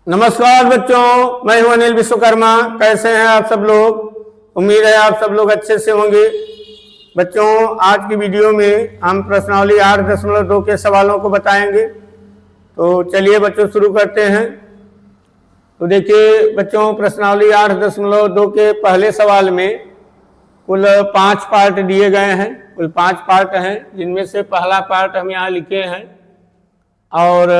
नमस्कार बच्चों, मैं हूं अनिल विश्वकर्मा। कैसे हैं आप सब लोग? उम्मीद है आप सब लोग अच्छे से होंगे। बच्चों, आज की वीडियो में हम प्रश्नावली 8.2 के सवालों को बताएंगे। तो चलिए बच्चों शुरू करते हैं। तो देखिए बच्चों, प्रश्नावली 8.2 के पहले सवाल में कुल 5 पार्ट दिए गए हैं। कुल 5 पार्ट हैं, जिनमें से पहला पार्ट हम यहाँ लिखे हैं और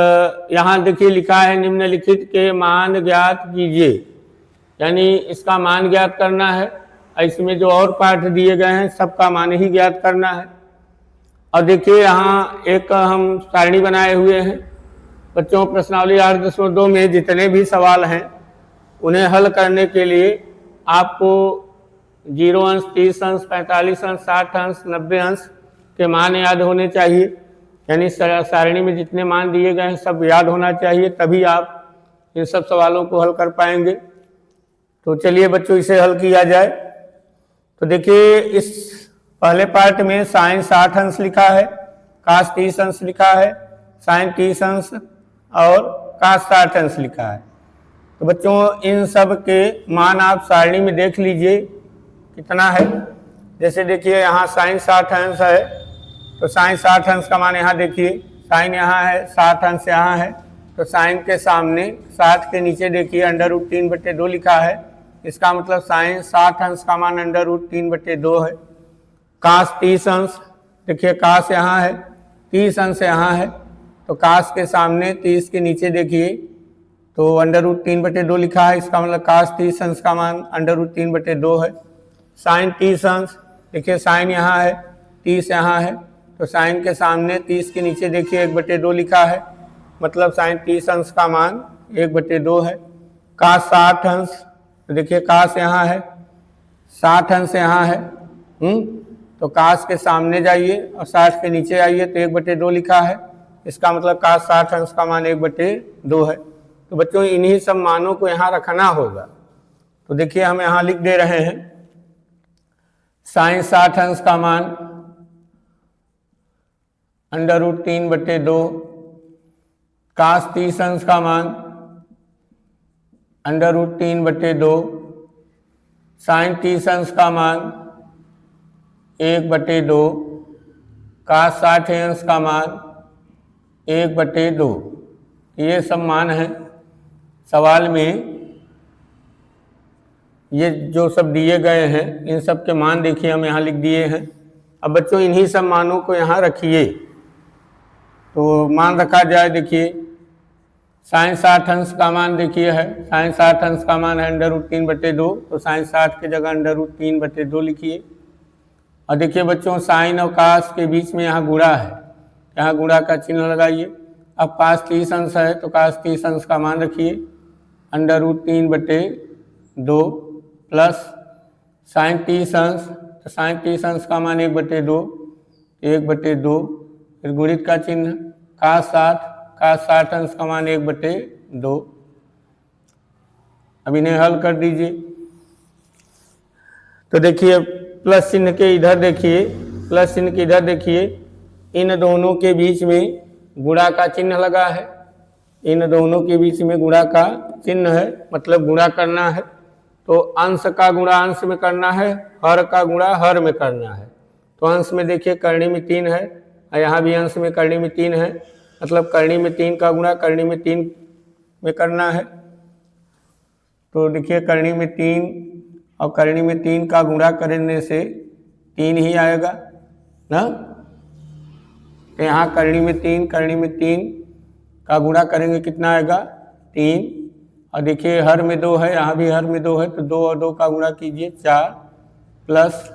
यहाँ देखिए लिखा है निम्नलिखित के मान ज्ञात कीजिए, यानी इसका मान ज्ञात करना है। इसमें जो और पार्ट दिए गए हैं सबका मान ही ज्ञात करना है। और देखिए यहाँ एक हम सारणी बनाए हुए हैं। बच्चों, प्रश्नावली 8.2 में जितने भी सवाल हैं उन्हें हल करने के लिए आपको 0 अंश, 30 अंश, 45 अंश, 60 अंश, 90 अंश के मान याद होने चाहिए। यानी सारणी में जितने मान दिए गए हैं सब याद होना चाहिए, तभी आप इन सब सवालों को हल कर पाएंगे। तो चलिए बच्चों इसे हल किया जाए। तो देखिए इस पहले पार्ट में साइन 60 अंश लिखा है, कास 30 अंश लिखा है, साइन 30 अंश और कास 60 अंश लिखा है। तो बच्चों इन सब के मान आप सारणी में देख लीजिए कितना है। जैसे देखिए यहाँ साइन 60 अंश है, तो साइन 60 अंश का मान यहाँ देखिए, साइन यहाँ है, 60 अंश यहाँ है। तो साइन के सामने 60 के नीचे देखिए √3/2 लिखा है। इसका मतलब साइन 60 अंश का मान √3/2 है। कास 30 अंश, देखिए कास यहाँ है, 30 अंश यहाँ है। तो कास के सामने 30 के नीचे देखिए तो √3/2 लिखा है। इसका मतलब कास 30 अंश का मान √3/2 है। साइन 30 अंश, देखिए साइन यहाँ है, 30 यहाँ है। तो साइन के सामने 30 के नीचे देखिए 1/2 लिखा है, मतलब साइन 30 अंश का मान 1/2 है। कास 60 अंश, तो देखिए कास यहाँ है, 60 अंश यहाँ है। तो कास के सामने जाइए और 60 के नीचे आइए तो 1/2 लिखा है। इसका मतलब कास 60 अंश का मान 1/2 है। तो बच्चों इन्हीं सब मानों को यहाँ रखना होगा। तो देखिए हम यहाँ लिख दे रहे हैं साइन 60 अंश का मान √3/2, कास 30 अंश का मान √3/2, साइन 30 अंश का मान 1/2, कास 60 अंश का मान 1/2। ये सब मान हैं सवाल में। ये जो सब दिए गए हैं इन सब के मान देखिए हम यहाँ लिख दिए हैं। अब बच्चों इन्हीं सब मानों को यहाँ रखिए। तो मान रखा जाए, देखिए साइन 60 अंश का मान देखिए है, साइन 60 अंश का मान है √3/2। तो साइन 60 की जगह √3/2 लिखिए। और देखिए बच्चों साइन और कास के बीच में यहाँ गुणा है, यहाँ गुणा का चिन्ह लगाइए। अब कास 30 अंश है तो कास 30 अंश का मान रखिए √3/2 प्लस साइन 30 अंश, तो साइन 30 अंश का मान 1/2, 1/2 फिर गुणित का चिन्ह, कास 60 अंश का मान 1/2। अब इन्हें हल कर दीजिए। तो देखिए प्लस चिन्ह के इधर देखिए, प्लस चिन्ह के इधर देखिए इन दोनों के बीच में गुणा का चिन्ह लगा है। इन दोनों के बीच में गुणा का चिन्ह है, मतलब गुणा करना है। तो अंश का गुणा अंश में करना है, हर का गुणा हर में करना है। तो अंश में देखिए करनी में 3 है और यहाँ भी अंश में करनी में 3 है, मतलब करनी में 3 का गुणा करनी में 3 में करना है। तो देखिए करनी में 3 और करनी में 3 का गुणा करने से 3 ही आएगा ना। तो यहाँ करनी में 3 का गुणा करेंगे कितना आएगा 3। और देखिए हर में 2 है, यहाँ भी हर में 2 है, तो 2 और 2 का गुणा कीजिए 4 प्लस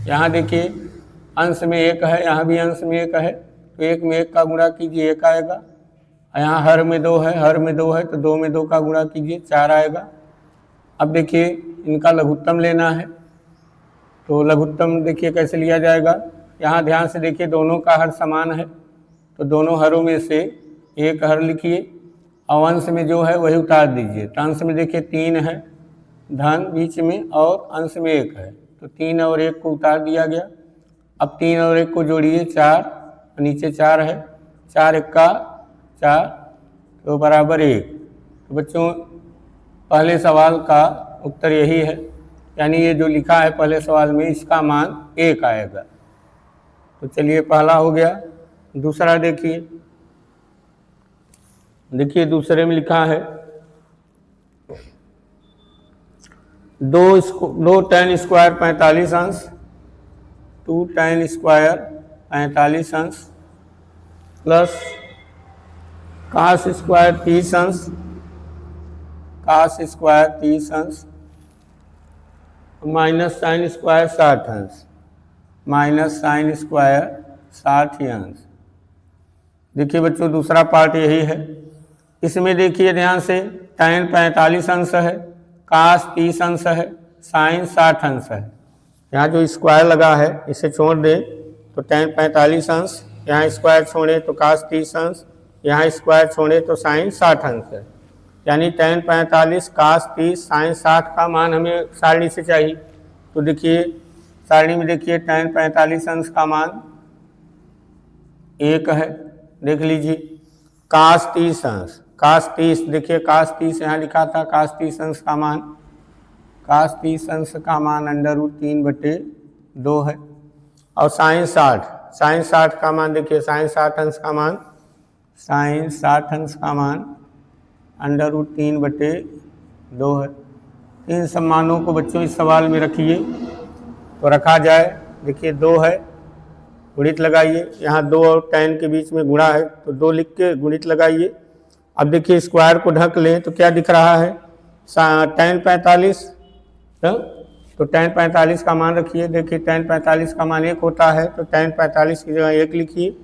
यहाँ देखिए अंश में 1 है, यहाँ भी अंश में 1 है, तो 1 में 1 का गुणा कीजिए 1 आएगा। यहाँ हर में 2 है, हर में 2 है, तो 2 में 2 का गुणा कीजिए 4 आएगा। अब देखिए इनका लघुत्तम लेना है। तो लघुत्तम देखिए कैसे लिया जाएगा। यहाँ ध्यान से देखिए दोनों का हर समान है, तो दोनों हरों में से एक हर लिखिए और अंश में जो है वही उतार दीजिए। तो अंश में देखिए 3 है, धन बीच में और अंश में 1 है, तो 3 और 1 को उतार दिया गया। अब 3 और 1 को जोड़िए 4, नीचे 4 है, 4 × 1 = 4 तो बराबर 1। तो बच्चों पहले सवाल का उत्तर यही है, यानी ये जो लिखा है पहले सवाल में इसका मान 1 आएगा। तो चलिए पहला हो गया। दूसरा देखिए दूसरे में लिखा है 2 tan स्क्वायर 45 अंश 2 tan स्क्वायर 45 अंश प्लस cos स्क्वायर 30 अंश cos स्क्वायर 30 अंश माइनस साइन स्क्वायर 60 अंश माइनस साइन स्क्वायर 60 अंश। देखिए बच्चों दूसरा पार्ट यही है। इसमें देखिए ध्यान से tan 45 अंश है, cos 30 अंश है, साइन 60 अंश है। यहाँ जो स्क्वायर लगा है इसे छोड़ दें तो tan 45 अंश, यहाँ स्क्वायर छोड़े तो cos 30 अंश, यहाँ स्क्वायर छोड़े तो साइन 60 अंश है। यानी tan 45 cos 30 साइन 60 का मान हमें सारणी से चाहिए। तो देखिए सारणी में देखिए tan 45 अंश का मान 1 है, देख लीजिए। cos 30 अंश, cos 30 देखिए cos 30 यहाँ लिखा था, cos 30 अंश का मान √3/2 है। और साइन 60 का मान देखिए साइन 60 अंश का मान √3/2 है। इन सब मानों को बच्चों इस सवाल में रखिए तो रखा जाए। देखिए 2 है, गुणित लगाइए, यहाँ 2 और tan के बीच में गुणा है तो 2 लिख के गुणित लगाइए। अब देखिए स्क्वायर को ढक लें तो क्या दिख रहा है tan 45, तो tan 45 का मान रखिए। देखिए tan 45 का मान 1 होता है तो tan 45 की जगह 1 लिखिए।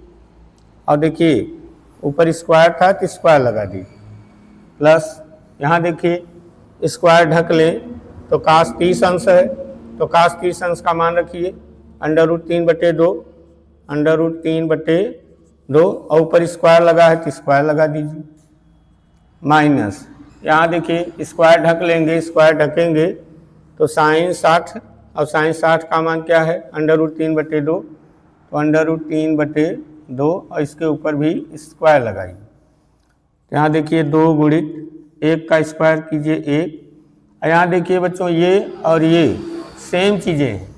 और देखिए ऊपर स्क्वायर था तो स्क्वायर लगा दीजिए प्लस यहाँ देखिए स्क्वायर ढक लें तो cos 30 अंश है तो cos 30 अंश का मान रखिए √3/2 और ऊपर स्क्वायर लगा है तो स्क्वायर लगा दीजिए माइनस यहाँ देखिए स्क्वायर ढक लेंगे, स्क्वायर ढकेंगे तो साइन 60 और साइन 60 का मान क्या है √3/2 तो √3/2 और इसके ऊपर भी स्क्वायर लगाइए। यहाँ देखिए 2 गुणित 1 का स्क्वायर कीजिए 1। यहाँ देखिए बच्चों ये और ये सेम चीज़ें हैं।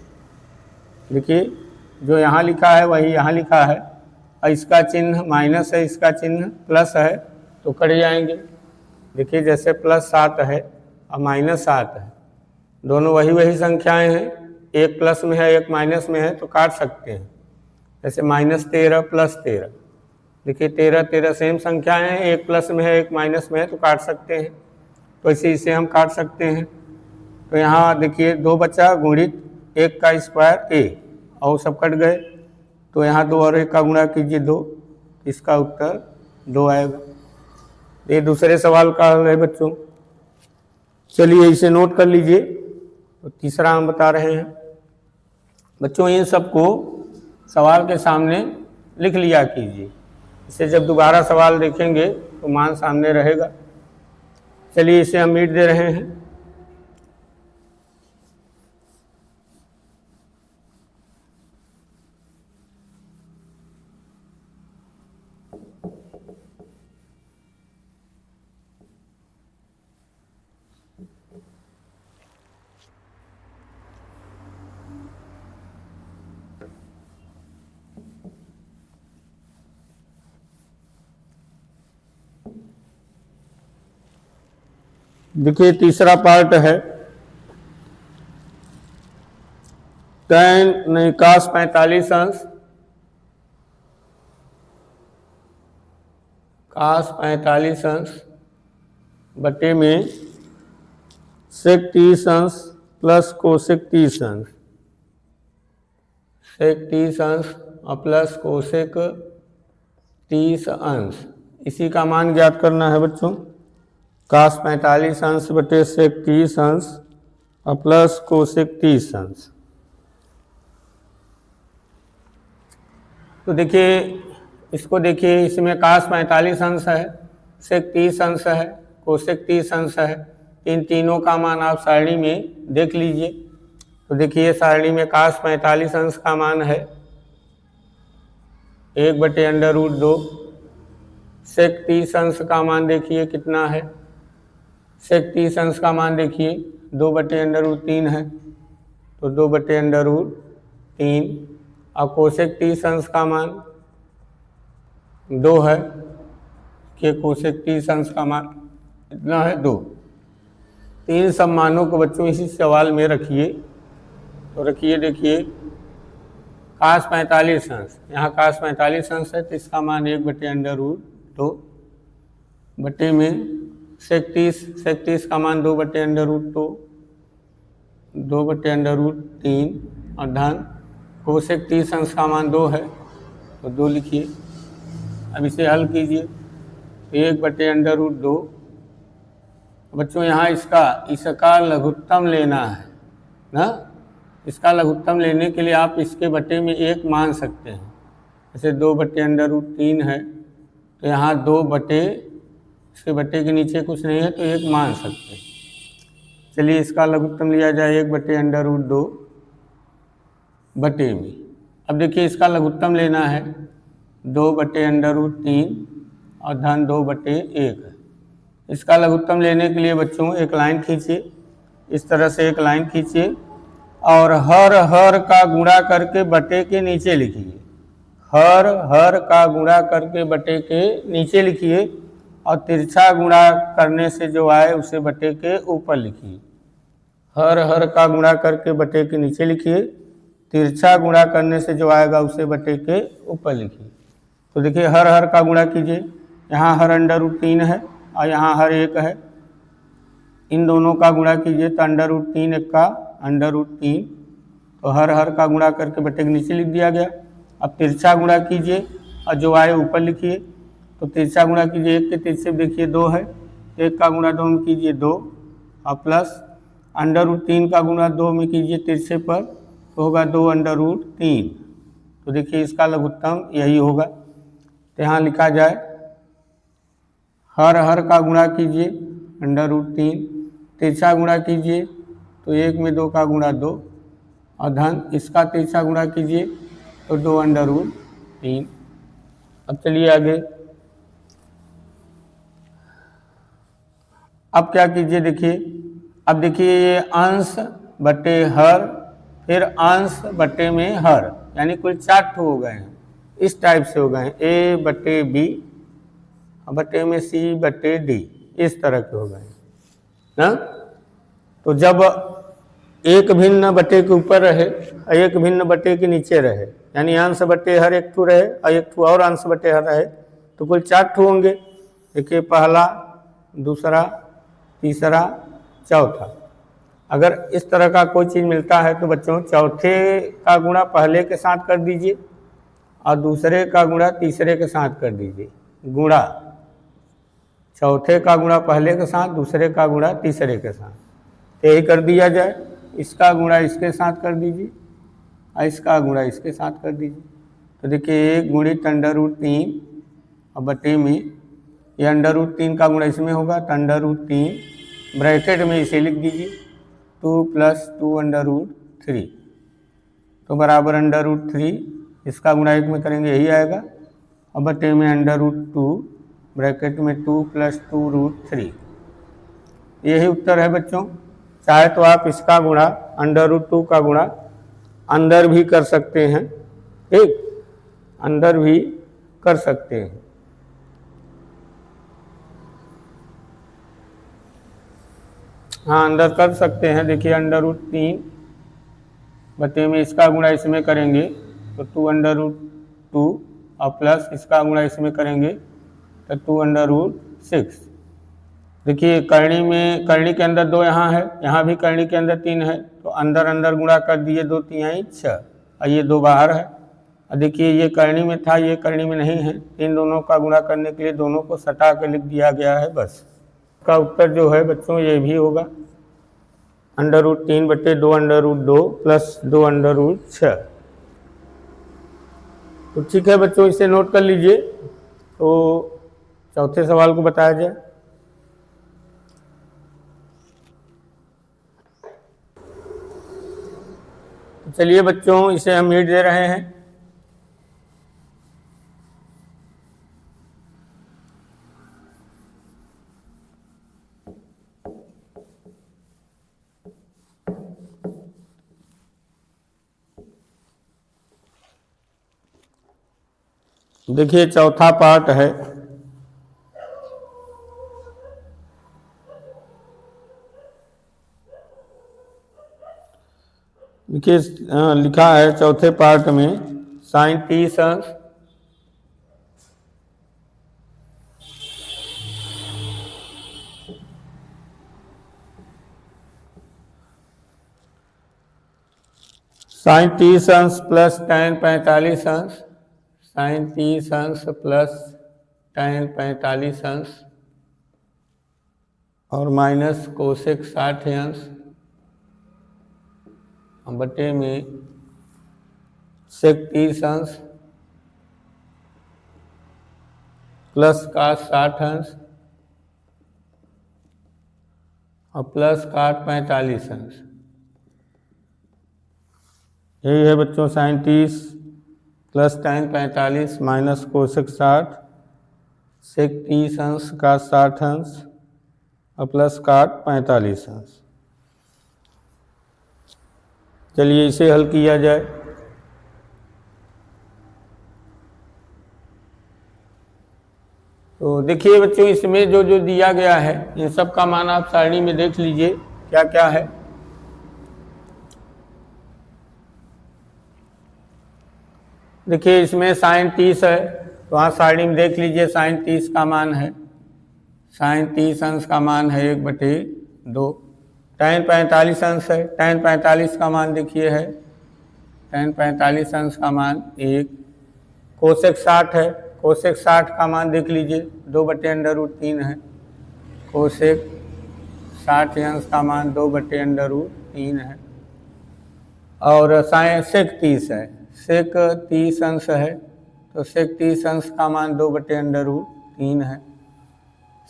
देखिए जो यहाँ लिखा है वही यहाँ लिखा है और इसका चिन्ह माइनस है, इसका चिन्ह प्लस है तो कट जाएंगे। देखिए जैसे +7 है और -7 है, दोनों वही संख्याएं हैं, एक प्लस में है एक माइनस में है तो काट सकते हैं। जैसे -13 + 13, देखिए 13 सेम संख्याएं हैं, एक प्लस में है एक माइनस में है तो काट सकते हैं। तो इसे हम काट सकते हैं। तो यहाँ देखिए 2 बचा गुणित 1 का स्क्वायर a और सब कट गए तो यहाँ 2 और 1 का गुणा कीजिए 2, इसका उत्तर 2 आएगा। ये दूसरे सवाल का हल है बच्चों। चलिए इसे नोट कर लीजिए। तो तीसरा हम बता रहे हैं बच्चों, इन सबको सवाल के सामने लिख लिया कीजिए, इसे जब दोबारा सवाल देखेंगे तो मान सामने रहेगा। चलिए इसे हम मीट दे रहे हैं। देखिए तीसरा पार्ट है cos 45 अंश बटे में sec 30 अंश प्लस कोसेक 30 अंश, sec 30 अंश और प्लस कोसेक 30 अंश। इसी का मान ज्ञात करना है बच्चों। cos 45 अंश बटे sec 30 अंश और प्लस कोसेक 30 अंश। तो देखिए इसको देखिए, इसमें cos 45 अंश है, sec 30 अंश है, कोसेक 30 अंश है। इन तीनों का मान आप सारणी में देख लीजिए। तो देखिए सारणी में cos 45 अंश का मान है 1/√2। sec 30 अंश का मान देखिए कितना है सेक 30 अंश का मान देखिए 2/√3 है, तो 2/√3। और कोसेक 30 अंश का मान 2 है, कि कोसेक 30 अंश का मान कितना है 2। तो इन सब मानों को बच्चों इसी सवाल में रखिए। तो रखिए, देखिए cos 45 अंश, यहाँ cos 45 अंश है तो इसका मान 1/√2 बटे में सेक 30 का मान 2/√2, 2/√3 और धन कोसेक 30 अंश का मान 2 है तो 2 लिखिए। अब इसे हल कीजिए, 1/√2। बच्चों यहाँ इसका लघुत्तम लेना है ना। इसका लघुत्तम लेने के लिए आप इसके बटे में 1 मान सकते हैं। जैसे 2/√3 है तो यहाँ 2 बटे, इसके बटे के नीचे कुछ नहीं है तो 1 मान सकते हैं। चलिए इसका लघुत्तम लिया जाए 1/√2 बटे में। अब देखिए इसका लघुत्तम लेना है 2/√3 और धन 2/1 है। इसका लघुत्तम लेने के लिए बच्चों एक लाइन खींचिए, इस तरह से एक लाइन खींचिए और हर का गुणा करके बटे के नीचे लिखिए। हर का गुणा करके बटे के नीचे लिखिए और तिरछा गुणा करने से जो आए उसे बटे के ऊपर लिखिए। हर का गुणा करके बटे के नीचे लिखिए, तिरछा गुणा करने से जो आएगा उसे बटे के ऊपर लिखिए। तो देखिए हर का गुणा कीजिए, यहाँ हर √3 है और यहाँ हर 1 है, इन दोनों का गुणा कीजिए तो √3 1 का √3, तो हर का गुणा करके बटे के नीचे लिख दिया गया। अब तिरछा गुणा कीजिए और जो आए ऊपर लिखिए। तो तिरछा गुणा कीजिए, 1 के तिरछे देखिए 2 है, 1 का गुणा 2 में कीजिए 2 और प्लस √3 का गुणा 2 में कीजिए तिरछे पर तो होगा 2√3। तो देखिए इसका लघुत्तम यही होगा। तो यहाँ लिखा जाए हर का गुणा कीजिए √3, तिरछा गुणा कीजिए तो 1 में 2 का गुणा 2 और धन इसका तिरछा गुणा कीजिए तो 2√3। अब चलिए आगे। अब क्या कीजिए, देखिए अब देखिए ये अंश बटे हर, फिर अंश बटे में हर, यानी कुल 4 ठो हो गए हैं। इस टाइप से हो गए हैं, A/B बटे में C/D, इस तरह के हो गए हैं ना। तो जब एक भिन्न बटे के ऊपर रहे और एक भिन्न बटे के नीचे रहे, यानी अंश बटे हर 1 ठो रहे और 1 ठो और अंश बटे हर रहे, तो कुल 4 ठो होंगे। देखिए पहला, दूसरा, तीसरा, चौथा। अगर इस तरह का कोई चीज़ मिलता है तो बच्चों चौथे का गुणा पहले के साथ कर दीजिए और दूसरे का गुणा तीसरे के साथ कर दीजिए। गुणा चौथे का गुणा पहले के साथ, दूसरे का गुणा तीसरे के साथ। यही कर दिया जाए, इसका गुणा इसके साथ कर दीजिए और इसका गुणा इसके साथ कर दीजिए। तो देखिए 1 गुणित √3 और बटे में ये √3 का गुणा इसमें होगा तो √3 ब्रैकेट में इसे लिख दीजिए 2 + 2√3 तो बराबर √3, इसका गुणा 1 में करेंगे यही आएगा और बटे में √2 ब्रैकेट में 2 + 2√3। यही उत्तर है बच्चों। चाहे तो आप इसका गुणा √2 का गुणा अंदर भी कर सकते हैं, ठीक, अंदर भी कर सकते हैं। हाँ अंदर कर सकते हैं। देखिए √3 बटे में इसका गुणा इसमें करेंगे तो 2√2 और प्लस इसका गुणा इसमें करेंगे तो 2√6। देखिए करनी के अंदर 2 यहाँ है, यहाँ भी करनी के अंदर 3 है, तो अंदर अंदर गुणा कर दिए 2 3 6 और ये 2 बाहर है। और देखिए ये करनी में था, ये करनी में नहीं है, इन दोनों का गुणा करने के लिए दोनों को सटा के लिख दिया गया है बस। का उत्तर जो है बच्चों ये भी होगा √3 बटे 2√2 प्लस 2√6। तो ठीक है बच्चों, इसे नोट कर लीजिए। तो चौथे सवाल को बताया जाए। तो चलिए बच्चों इसे हम मीट दे रहे हैं। देखिए चौथा पार्ट है। देखिए लिखा है चौथे पार्ट में sin 30 अंश sin 30 अंश प्लस tan 45 अंश, sin 30 अंश प्लस tan 45 अंश और माइनस कोसेक 60 अंश बटे में सेक 30 अंश प्लस काट 60 अंश और प्लस काट 45 अंश। यही है बच्चों sin 30 plus tan 45 minus cosec 60 सेक 30 अंश का 60 अंश और प्लस काट 45 अंश। चलिए इसे हल किया जाए। तो देखिए बच्चों इसमें जो जो दिया गया है इन सब का मान आप सारणी में देख लीजिए क्या क्या है। देखिए इसमें sin 30 है तो वहाँ सारणी में देख लीजिए sin 30 का मान है, sin 30 अंश का मान है 1/2। tan 45 अंश है, tan 45 का मान देखिए है, tan 45 अंश का मान 1। कोसेक 60 है, कोसेक 60 का मान देख लीजिए 2/√3 है। कोसेक 60 अंश का मान 2/√3 है। और सेक 30 है, सेक 30 अंश है तो सेक 30 अंश का मान 2/√3 है।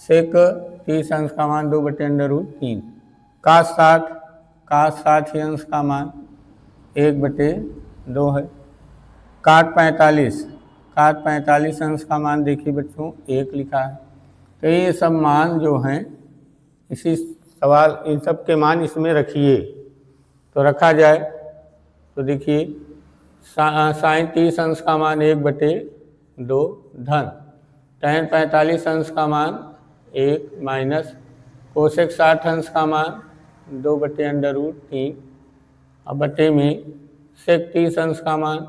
सेक 30 अंश का मान 2/√3। काट 60 अंश का मान 1/2 है। काट 45 अंश का मान देखिए बच्चों 1 लिखा है। तो ये सब मान जो हैं इसी सवाल इन सब के मान इसमें रखिए। तो रखा जाए तो देखिए sin 30 अंश का मान 1/2 धन tan 45 अंश का मान 1 माइनस कोसेक 60 अंश का मान 2/√3 और बटे में सेक 30 अंश का मान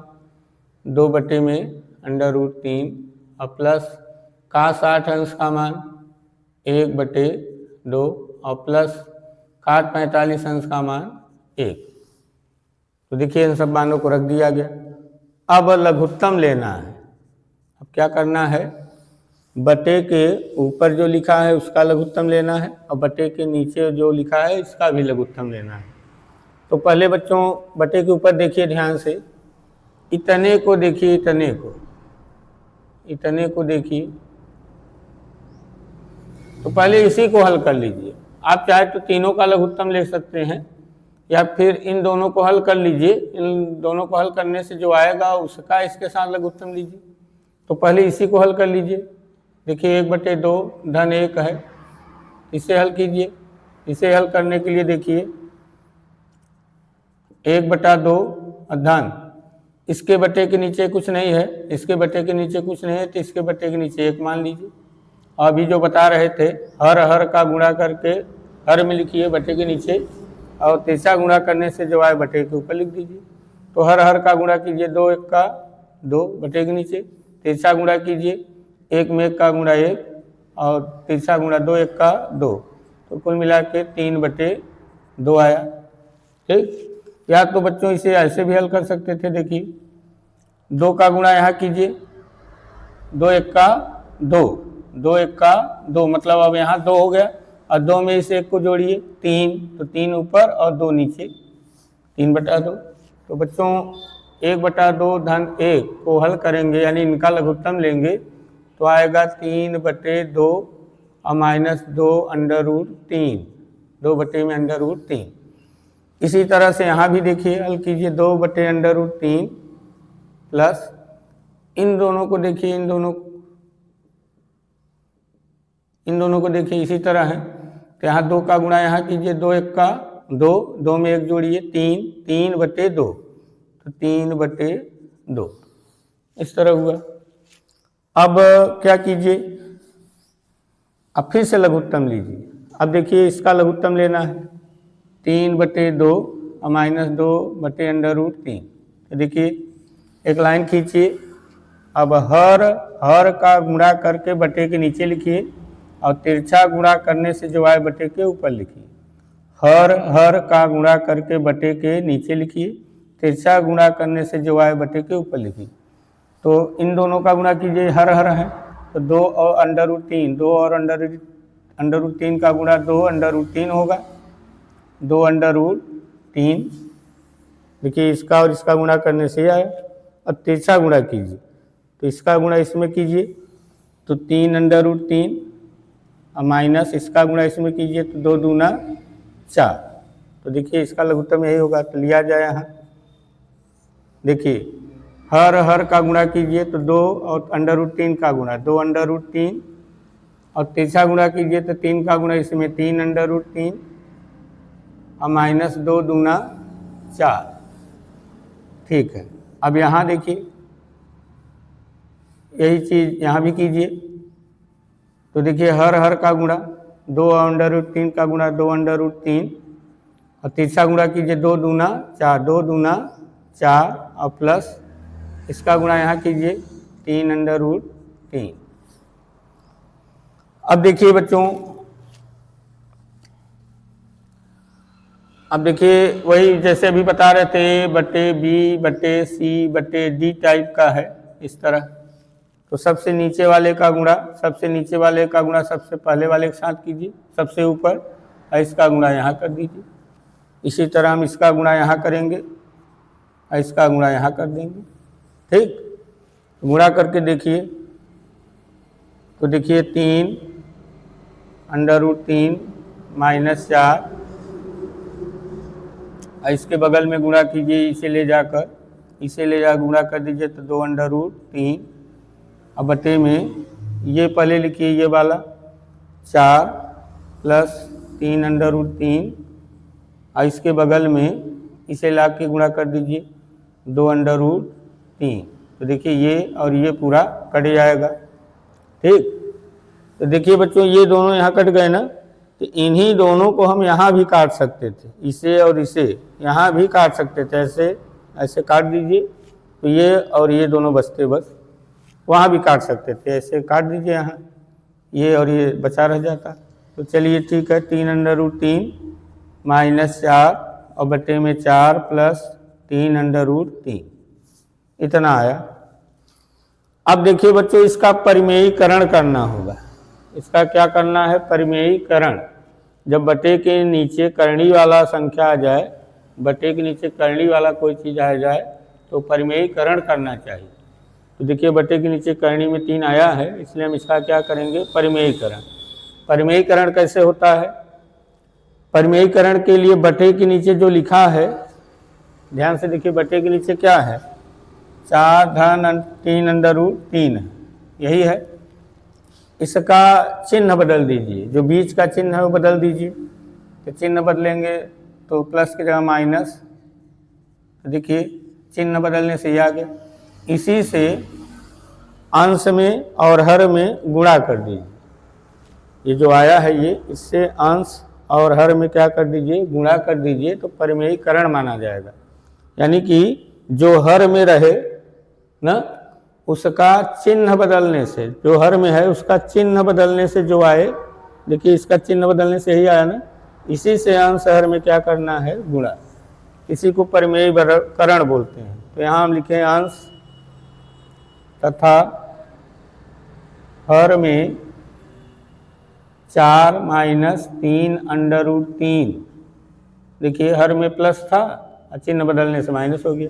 2/√3 और प्लस का 60 अंश का मान 1/2 और प्लस काट 45 अंश का मान 1। तो देखिए इन सब मानों को रख दिया गया। अब लघुत्तम लेना है। अब क्या करना है, बटे के ऊपर जो लिखा है उसका लघुत्तम लेना है और बटे के नीचे जो लिखा है इसका भी लघुत्तम लेना है। तो पहले बच्चों बटे के ऊपर देखिए ध्यान से, इतने को देखिए, इतने को देखिए। तो पहले इसी को हल कर लीजिए। आप चाहे तो तीनों का लघुत्तम ले सकते हैं या फिर इन दोनों को हल कर लीजिए। इन दोनों को हल करने से जो आएगा उसका इसके साथ लघुत्तम लीजिए। तो पहले इसी को हल कर लीजिए। देखिए 1/2 धन 1 है, इसे हल कीजिए। इसे हल करने के लिए देखिए 1/2 धन, इसके बटे के नीचे कुछ नहीं है, इसके बटे के नीचे कुछ नहीं है तो इसके बटे के नीचे 1 मान लीजिए। अभी जो बता रहे थे हर का गुणा करके हर में लिखिए बटे के नीचे और तीसरा गुणा करने से जो आए बटे के ऊपर लिख दीजिए। तो हर का गुणा कीजिए 2 1 का 2 बटे के नीचे, तीसरा गुणा कीजिए 1 में 1 का गुणा 1 और तीसरा गुणा 2 1 का 2, तो कुल मिला के 3/2 आया। ठीक, या तो बच्चों इसे ऐसे भी हल कर सकते थे। देखिए 2 का गुणा यहाँ कीजिए, 2 1 का 2, 2 1 का 2 मतलब अब यहाँ 2 हो गया और 2 में इसे 1 को जोड़िए 3, तो 3 ऊपर और 2 नीचे, 3/2। तो बच्चों 1/2 धन 1 को हल करेंगे यानी इनका लघुत्तम लेंगे तो आएगा 3/2 और माइनस 2/√3, 2 बटे में √3। इसी तरह से यहाँ भी देखिए हल कीजिए 2/√3 प्लस इन दोनों को देखिए, इन दोनों को देखिए इसी तरह है। तो यहाँ 2 का गुणा यहाँ कीजिए 2 1 का 2, 2 में 1 जोड़िए 3, 3/2, तो 3/2 इस तरह हुआ। अब क्या कीजिए, अब फिर से लघुत्तम लीजिए। अब देखिए इसका लघुत्तम लेना है 3/2 और -2/√3। तो देखिए एक लाइन खींचिए। अब हर का गुणा करके बटे के नीचे लिखिए और तिरछा गुणा करने से जो आए बटे के ऊपर लिखिए। हर का गुणा करके बटे के नीचे लिखिए, तिरछा गुणा करने से जो आए बटे के ऊपर लिखिए। तो इन दोनों का गुणा कीजिए, हर है तो 2 और √3, 2 और √3 का गुणा 2√3 होगा, 2√3। देखिए इसका और इसका गुणा करने से आए। अब तिरछा गुणा कीजिए, तो इसका गुणा इसमें कीजिए तो 3√3 और माइनस इसका गुणा इसमें कीजिए तो 2 दूना 4। तो देखिए इसका लघुत्तम यही होगा, तो लिया जाए यहाँ। देखिए हर का गुणा कीजिए तो 2 और √3 का गुणा 2√3 और तिरछा गुणा कीजिए तो 3 का गुणा इसमें 3√3 और माइनस 2 दूना 4। ठीक है, अब यहाँ देखिए यही चीज़ यहाँ भी कीजिए। तो देखिए हर का गुणा 2 और √3 का गुणा 2√3 और तिरछा गुणा कीजिए 2 दूना 4, 2 दूना 4 और प्लस इसका गुणा यहाँ कीजिए 3√3। अब देखिए बच्चों, अब देखिए वही जैसे अभी बता रहे थे बटे B/C/D टाइप का है इस तरह। तो सबसे नीचे वाले का गुणा सबसे पहले वाले के साथ कीजिए सबसे ऊपर, और इसका गुणा यहाँ कर दीजिए। इसी तरह हम इसका गुणा यहाँ करेंगे और इसका गुणा यहाँ कर देंगे। ठीक, गुणा करके देखिए तो देखिए 3√3 -4 और इसके बगल में गुणा कीजिए, इसे ले जाकर गुणा कर दीजिए तो 2√3 और बटे में ये पहले लिखिए ये वाला 4 प्लस 3√3 और इसके बगल में इसे ला के गुणा कर दीजिए 2√3। तो देखिए ये और ये पूरा कट जाएगा। ठीक, तो देखिए बच्चों ये दोनों यहाँ कट गए ना, तो इन्हीं दोनों को हम यहाँ भी काट सकते थे, इसे और इसे यहाँ भी काट सकते थे। ऐसे काट दीजिए तो ये और ये दोनों बचते, बस वहाँ भी काट सकते थे, ऐसे काट दीजिए यहाँ, ये और ये बचा रह जाता। तो चलिए ठीक है, 3√3 -4 और बटे में 4 प्लस 3√3 इतना आया। अब देखिए बच्चों इसका परिमेयीकरण करना होगा। इसका क्या करना है, परिमेयीकरण। जब बटे के नीचे करणी वाला संख्या आ जाए, बटे के नीचे करणी वाला कोई चीज़ आ जाए तो परिमेयीकरण करना चाहिए। तो देखिए बटे के नीचे करणी में 3 आया है, इसलिए हम इसका क्या करेंगे, परिमेयीकरण। परिमेयीकरण कैसे होता है, परिमेयीकरण के लिए बटे के नीचे जो लिखा है, ध्यान से देखिए बटे के नीचे क्या है, 4-3 है, यही है। इसका चिन्ह बदल दीजिए, जो बीच का चिन्ह है वो बदल दीजिए। तो चिन्ह बदलेंगे तो प्लस की जगह माइनस। तो देखिए चिन्ह बदलने से ये आ गया। इसी से अंश में और हर में गुणा कर दीजिए। ये जो आया है ये, इससे अंश और हर में क्या कर दीजिए, गुणा कर दीजिए, तो परिमेयीकरण माना जाएगा। यानी कि जो हर में रहे ना, उसका चिन्ह बदलने से, जो हर में है उसका चिन्ह बदलने से जो आए, देखिए इसका चिन्ह बदलने से ही आया ना, इसी से अंश हर में क्या करना है, गुणा। इसी को परिमेयीकरण बोलते हैं। तो यहाँ हम लिखें अंश तथा हर में 4 - 3√3। देखिए हर में प्लस था, चिन्ह बदलने से माइनस हो गया,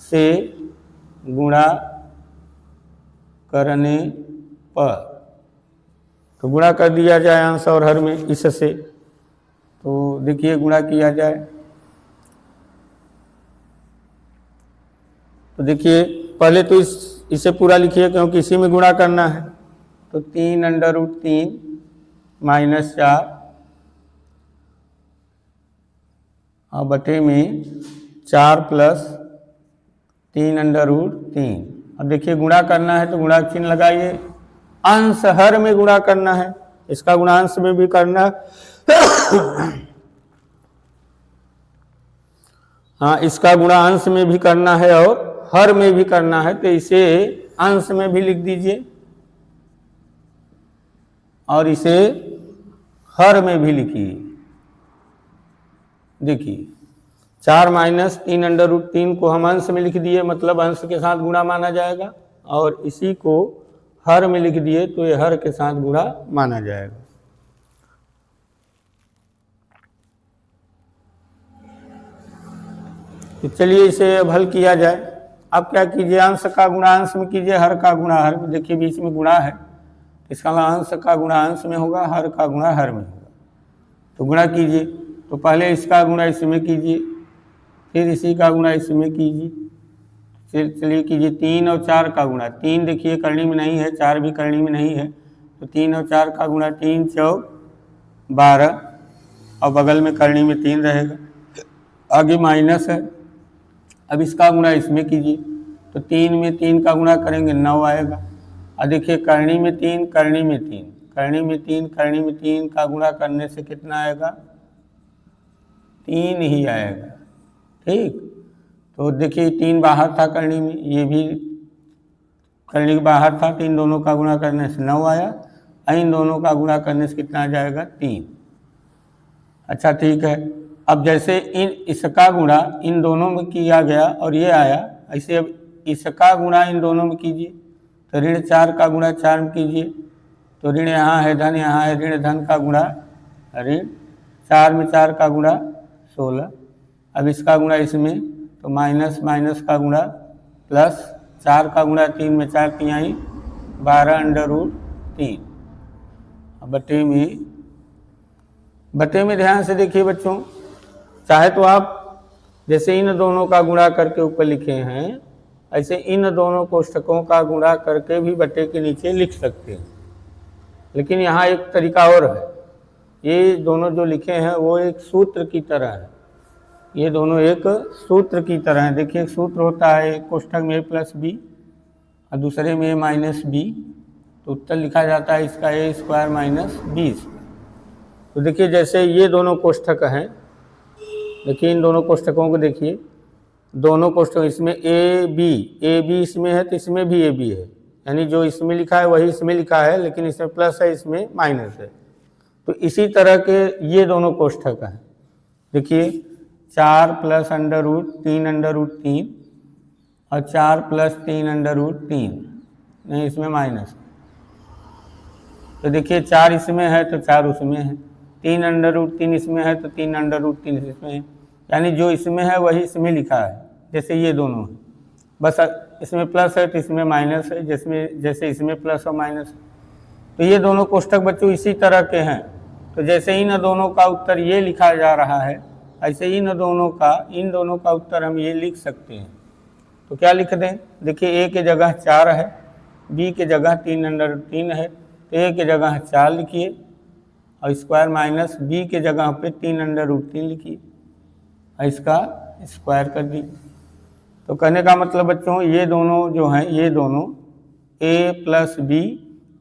से गुणा करने पर। तो गुणा कर दिया जाए अंश और हर में इससे। तो देखिए गुणा किया जाए तो देखिए पहले तो इसे पूरा लिखिए क्योंकि इसी में गुणा करना है। तो 3√3 -4 और बटे में 4 प्लस 3√3। अब देखिए गुणा करना है तो गुणा चिन्ह लगाइए, अंश हर में गुणा करना है, इसका गुणा अंश में भी करना हाँ, इसका गुणा अंश में भी करना है और हर में भी करना है, तो इसे अंश में भी लिख दीजिए और इसे हर में भी लिखिए। देखिए 4 माइनस 3 अंडर रूट 3 को हम अंश में लिख दिए, मतलब अंश के साथ गुणा माना जाएगा, और इसी को हर में लिख दिए तो ये हर के साथ गुणा माना जाएगा। तो चलिए इसे अब हल किया जाए। अब क्या कीजिए, अंश का गुणा अंश में कीजिए, हर का गुणा हर में। देखिए बीच में गुणा है, इसका अंश का गुणा अंश में होगा, हर का गुणा हर में होगा। तो गुणा कीजिए, तो पहले इसका गुणा इसमें कीजिए, फिर इसी का गुणा इसमें कीजिए, फिर चलिए कीजिए 3 और 4 का गुणा। 3 देखिए करनी में नहीं है, 4 भी करनी में नहीं है, तो 3 और 4 का गुणा, 3 चौक 12 और बगल में करनी में 3 रहेगा, आगे माइनस है। अब इसका गुणा इसमें कीजिए, तो 3 में 3 का गुणा करेंगे 9 आएगा। और देखिए करनी में 3 करनी में 3 करनी में 3 करनी में 3 का गुणा करने से कितना आएगा, 3 ही आएगा। ठीक, तो देखिए 3 बाहर था करनी में, ये भी करनी के बाहर था, 3 दोनों का गुणा करने से 9 आया, इन दोनों का गुणा करने से कितना आ जाएगा, 3। अच्छा ठीक है, अब जैसे इसका गुणा इन दोनों में किया गया और ये आया, ऐसे अब इसका गुणा इन दोनों में कीजिए, तो ऋण 4 का गुणा 4 में कीजिए, तो ऋण यहाँ है धन यहाँ है, ऋण धन का गुणा ऋण 4 में 4 का गुणा 16। अब इसका गुणा इसमें, तो माइनस माइनस का गुणा प्लस, 4 का गुणा 3 में 4 तिहाई 12 अंडर रूट 3। अब बटे में ध्यान से देखिए बच्चों, चाहे तो आप जैसे इन दोनों का गुणा करके ऊपर लिखे हैं, ऐसे इन दोनों कोष्ठकों का गुणा करके भी बटे के नीचे लिख सकते हैं। लेकिन यहाँ एक तरीका और है, ये दोनों जो लिखे हैं वो एक सूत्र की तरह है, ये दोनों एक सूत्र की तरह है। देखिए एक सूत्र होता है, एक कोष्ठक में a प्लस बी और दूसरे में a माइनस बी, तो उत्तर लिखा जाता है इसका a square minus B square. तो देखिए जैसे ये दोनों कोष्ठक हैं, देखिए इन दोनों कोष्ठकों को देखिए, दोनों कोष्ठक इसमें ए बी इसमें है तो इसमें भी ए बी है, यानी जो इसमें लिखा है वही इसमें लिखा है, लेकिन इसमें प्लस है इसमें माइनस है। तो इसी तरह के ये दोनों कोष्ठक हैं। देखिए 4 plus under root 3 under root 3 और 4 प्लस 3 अंडर रूट 3, नहीं इसमें माइनस। तो देखिए 4 इसमें है तो 4 उसमें है, 3 अंडर रूट 3 इसमें है तो 3 अंडर रूट 3 इसमें है, यानी जो इसमें है वही इसमें लिखा है। जैसे ये दोनों हैं, बस इसमें प्लस है तो इसमें माइनस है, जैसे इसमें प्लस और माइनस है। तो ये दोनों कोष्ठक बच्चों इसी तरह के हैं। तो जैसे इन दोनों का उत्तर ये लिखा जा रहा है, ऐसे इन दोनों का उत्तर हम ये लिख सकते हैं। तो क्या लिख दें, देखिए a के जगह 4 है, b के जगह 3 अंडर 3 है, तो a के जगह 4 लिखिए और स्क्वायर माइनस b के जगह पे 3 अंडर रूट 3 लिखिए और इसका स्क्वायर कर दीजिए। तो कहने का मतलब बच्चों ये दोनों जो हैं, ये दोनों a plus B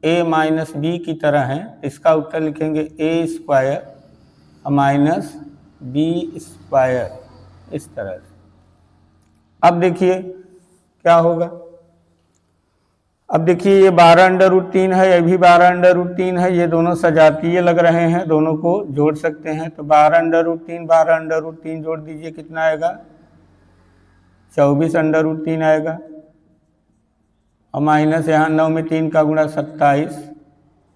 a minus B की तरह हैं, इसका उत्तर लिखेंगे a square minus B square, इस तरह से। अब देखिए क्या होगा, अब देखिए ये 12 अंडर रूट 3 है, ये भी 12 अंडर रूट 3 है, ये दोनों सजातीय लग रहे हैं, दोनों को जोड़ सकते हैं। तो 12 अंडर रूट 3 12 अंडर रूट 3 जोड़ दीजिए, कितना आएगा, 24 अंडर रूट 3 आएगा, और माइनस यहाँ 9 में 3 का गुणा 27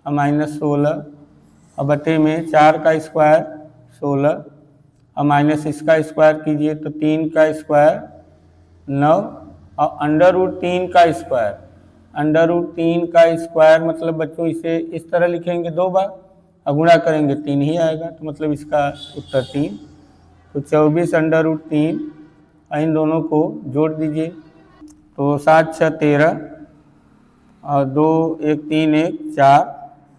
और माइनस 16 और बटे में 4 का स्क्वायर 16 और माइनस इसका स्क्वायर कीजिए तो 3 का स्क्वायर 9 और अंडर रूट 3 का स्क्वायर, अंडर रूट 3 का स्क्वायर मतलब बच्चों इसे इस तरह लिखेंगे 2 बार और गुणा करेंगे 3 ही आएगा, तो मतलब इसका उत्तर 3। तो 24 अंडर रूट 3 इन दोनों को जोड़ दीजिए, तो 7 6 13 और 2 1 3 1 4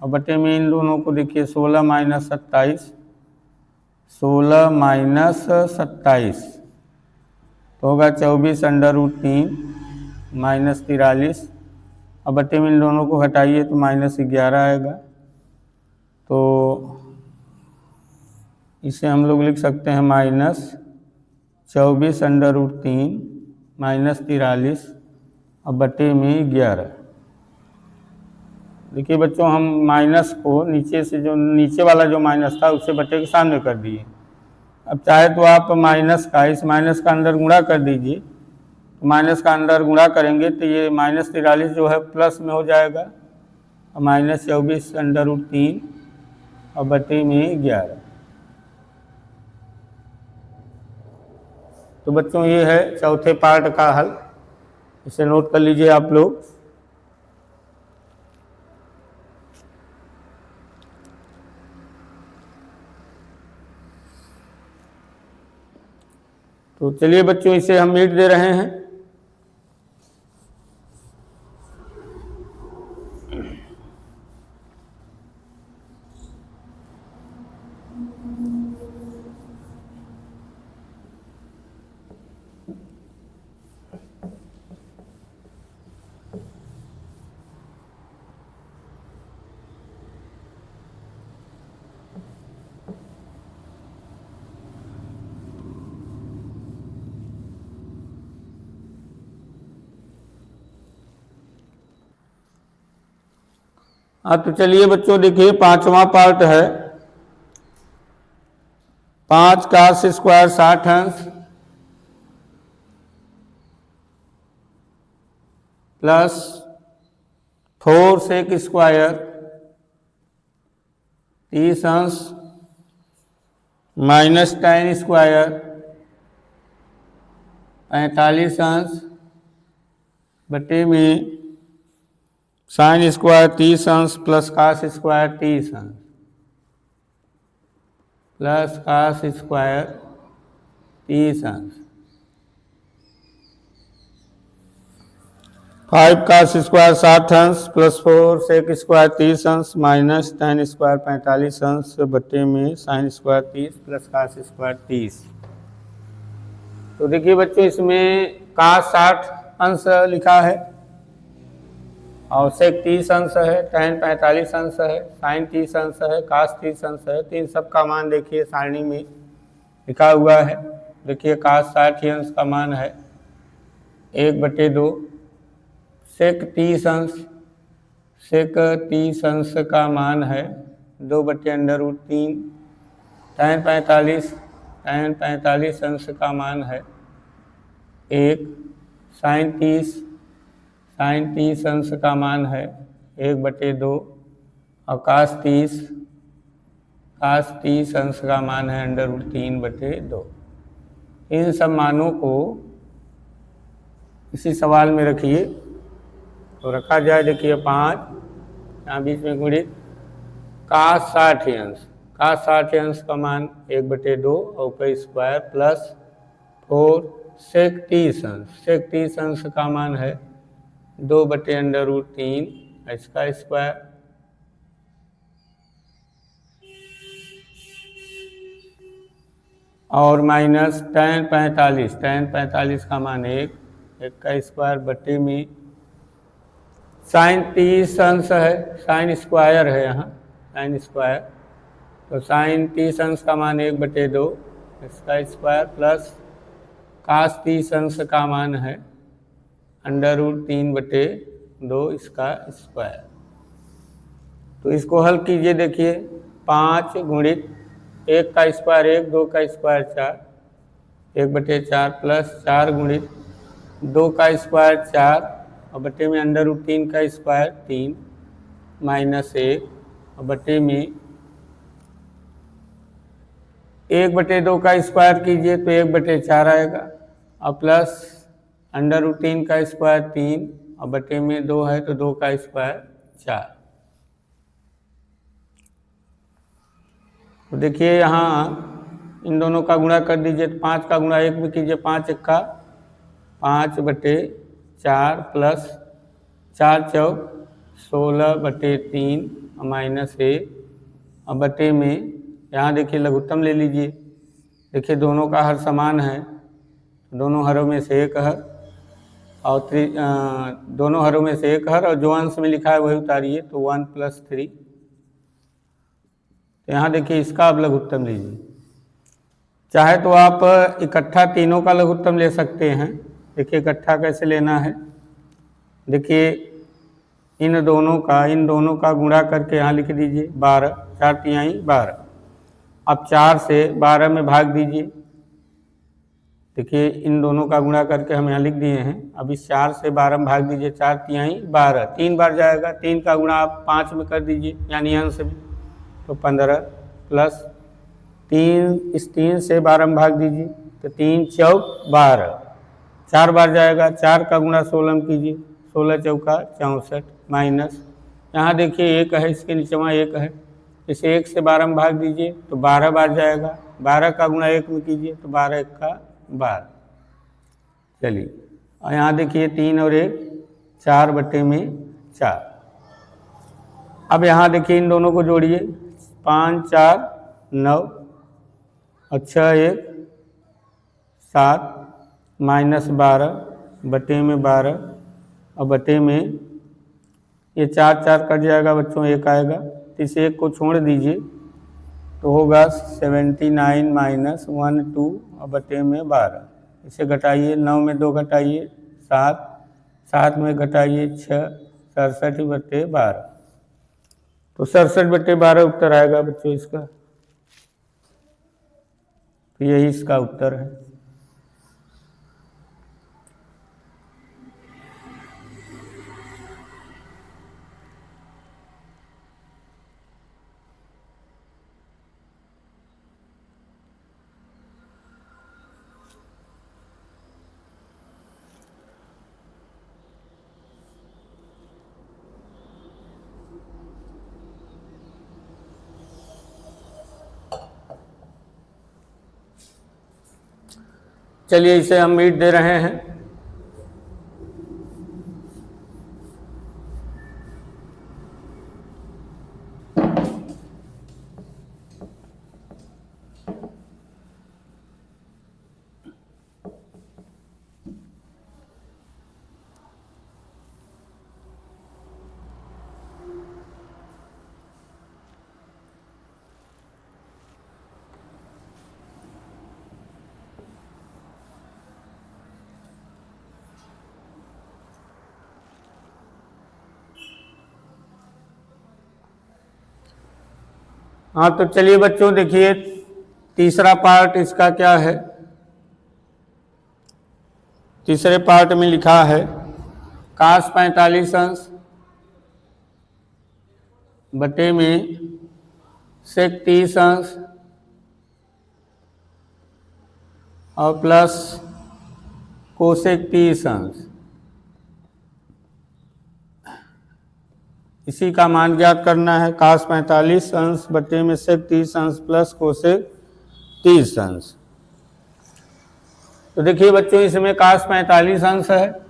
और बटे में इन दोनों को देखिए 16 माइनस 27, 16 माइनस 27 तो होगा 24 अंडर रूट 3 -43। अब बट्टे में इन दोनों को हटाइए तो -11 आएगा। तो इसे हम लोग लिख सकते हैं -24/√3 -43 अब बट्टे में 11। देखिए बच्चों, हम माइनस को नीचे से, जो नीचे वाला जो माइनस था उसे बट्टे के सामने कर दिए। अब चाहे तो आप इस माइनस का अंदर गुणा कर दीजिए। तो माइनस का अंदर गुणा करेंगे तो ये -43 जो है प्लस में हो जाएगा, -24/√3 और बट्टे में 11। तो बच्चों ये है चौथे पार्ट का हल, इसे नोट कर लीजिए आप लोग। तो चलिए बच्चों, इसे हम मीट दे रहे हैं। तो चलिए बच्चों, देखिए पांचवा पार्ट है। 5 cos स्क्वायर 60 अंश प्लस 4 sec स्क्वायर 30 अंश माइनस tan स्क्वायर 45 अंश बटे में sin स्क्वायर 30 अंश प्लस cos स्क्वायर 30 अंश प्लस cos स्क्वायर 30 अंश। 5 cos स्क्वायर 60 अंश प्लस 4 sec स्क्वायर 30 अंश माइनस tan स्क्वायर 45 अंश बटे में sin square 30 plus cos square 30। तो देखिए बच्चों, इसमें cos 60 अंश लिखा है और sec 30 अंश है, tan 45 अंश है, sin 30 अंश है, cos 30 अंश है। तो इन सब का मान देखिए सारणी में लिखा हुआ है। देखिए cos 60 अंश का मान है 1/2, sec 30 अंश का मान है 2/√3, tan 45 अंश का मान है 1, sin 30 अंश का मान है 1/2 और cos 30 अंश का मान है √3/2। इन सब मानों को इसी सवाल में रखिए। तो रखा जाए, देखिए 5 यहाँ बीच में गुणित cos 60 अंश का मान 1/2 और का स्क्वायर प्लस 4 sec 30 अंश का मान है 2/√3 इसका स्क्वायर और माइनस tan 45 का मान 1 का स्क्वायर बटे में sin 30 अंश है, sin स्क्वायर है यहाँ, sin स्क्वायर। तो sin 30 अंश का मान 1/2 इसका स्क्वायर प्लस cos 30 अंश का मान है √3/2 इसका स्क्वायर। तो इसको हल कीजिए। देखिए 5 गुणित 1 का स्क्वायर 1, 2 का स्क्वायर 4, 1/4 प्लस 4 गुणित 2 का स्क्वायर 4 और बटे में √3 का स्क्वायर 3 माइनस 1 और बटे में 1/2 का स्क्वायर कीजिए तो 1/4 आएगा और प्लस √3 का स्क्वायर 3 और बटे में 2 है तो 2 का स्क्वायर 4। तो देखिए यहाँ इन दोनों का गुणा कर दीजिए। तो 5 का गुणा 1 में कीजिए, 5 1 का 5/4 प्लस 4 चौक 16/3 माइनस 1 और बटे में यहाँ देखिए लघुत्तम ले लीजिए। देखिए दोनों का हर समान है, दोनों हरों में से एक हर और दोनों हरों में से एक हर, और जो अंश में लिखा है वही उतारिए, तो 1 + 3। तो यहाँ देखिए इसका अब लघुत्तम लीजिए। चाहे तो आप इकट्ठा तीनों का लघुत्तम ले सकते हैं। देखिए इकट्ठा कैसे लेना है, देखिए इन दोनों का गुणा करके यहाँ लिख दीजिए 12, 4 तिहाई 12। अब 4 से 12 में भाग दीजिए। देखिए इन दोनों का गुणा करके हम यहाँ लिख दिए हैं। अब इस 4 से 12 में भाग दीजिए, 4 तिहाई 12, 3 बार जाएगा। 3 का गुणा आप 5 में कर दीजिए, यानी अंश में, तो 15 प्लस 3, इस 3 से 12 में भाग दीजिए, तो 3 चौक 12, 4 बार जाएगा। 4 का गुणा 16 में कीजिए, 16 चौका 64, माइनस यहाँ देखिए 1 है, इसके नीचे वहाँ 1 है, इसे 1 से 12 में भाग दीजिए तो 12 बार जाएगा। 12 का गुणा 1 में कीजिए तो 12 1 का 12। चलिए और यहाँ देखिए 3 और 1 4/4। अब यहाँ देखिए इन दोनों को जोड़िए, 5 4 9 और 6 1 7 माइनस 12/12 और बटे में ये 4 4 कट जाएगा बच्चों, 1 आएगा, तो इस 1 को छोड़ दीजिए तो होगा 79 माइनस 1 2 और बटे में 12। इसे घटाइए, 9 में 2 घटाइए 7, 7 में घटाइए 6, 67/12। तो 67/12 उत्तर आएगा बच्चों इसका। तो यही इसका उत्तर है। चलिए इसे हम मीट दे रहे हैं। हाँ तो चलिए बच्चों देखिए तीसरा पार्ट इसका क्या है। तीसरे पार्ट में लिखा है cos 45 अंश बटे में sec 30 अंश और प्लस कोसेक 30 अंश। इसी का मान ज्ञात करना है। cos 45 अंश बटे में sec 30 अंश प्लस कोसेक 30 अंश। तो देखिए बच्चों इसमें cos 45 अंश है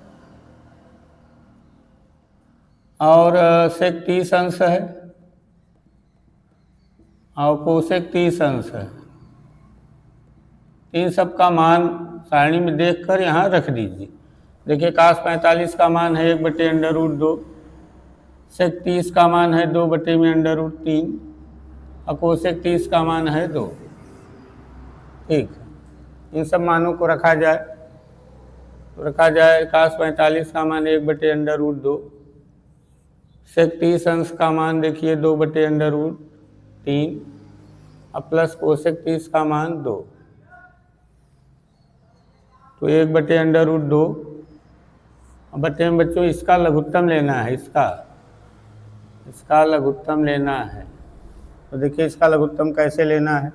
और sec 30 अंश है और कोसेक 30 अंश है। इन सब का मान सारणी में देखकर यहाँ रख दीजिए। देखिए cos 45 का मान है 1/√2, sec 30 का मान है 2/√3 और कोसेक 30 का मान है 2। ठीक, इन सब मानों को रखा जाए तो रखा जाए। cos 45 का मान 1/√2, sec 30 अंश का मान देखिए 2/√3 और प्लस कोसेक 30 का मान 2। तो 1/√2 बटे में बच्चों इसका लघुत्तम लेना है। इसका लघुत्तम लेना है। तो देखिए इसका लघुत्तम कैसे लेना है।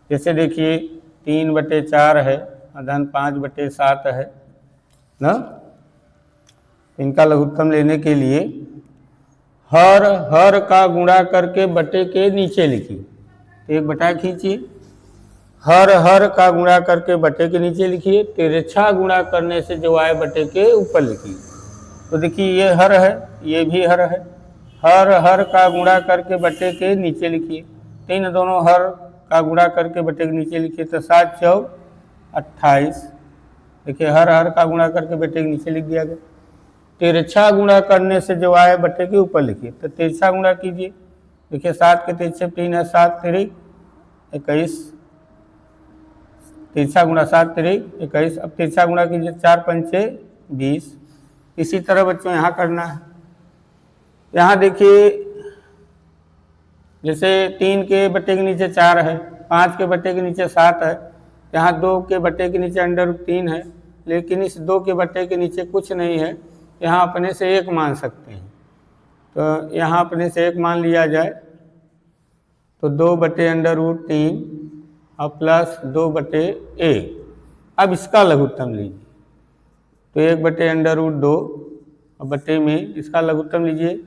जैसे देखिए 3/4 है और धन 5/7 है ना। इनका लघुत्तम लेने के लिए हर का गुणा करके बटे के नीचे लिखिए। एक बटा खींचिए, हर का गुणा करके बटे के नीचे लिखिए। तिरछा गुणा करने से जो आए बटे के ऊपर लिखिए। तो देखिए ये हर है, ये भी हर है। हर का गुणा करके बटे के नीचे लिखिए। तीन दोनों हर का गुणा करके बटे के नीचे लिखिए। तो 7 चौक 28 देखिए हर हर का गुणा करके बटे के नीचे लिख दिया गया। तिरछा गुणा करने से जो आए बटे के ऊपर लिखिए। तो तिरछा गुणा कीजिए। देखिए 7 के तिरछे 3 है, 7 तिरिक 21, तिरछा गुणा 7 तिरिक 21। अब तिरछा गुणा कीजिए, 4 पंचे 20। इसी तरह बच्चों यहाँ करना है। यहाँ देखिए जैसे 3 के बटे के नीचे 4 है, 5 के बटे के नीचे 7 है, यहाँ 2 के बटे के नीचे √3 है, लेकिन इस 2 के बटे के नीचे कुछ नहीं है, यहाँ अपने से 1 मान सकते हैं। तो यहाँ अपने से 1 मान लिया जाए तो 2 बटे √3 और प्लस 2 बटे 1। अब इसका लघुत्तम लीजिए, तो 1 बटे √2 और बटे में इसका लघुत्तम लीजिए।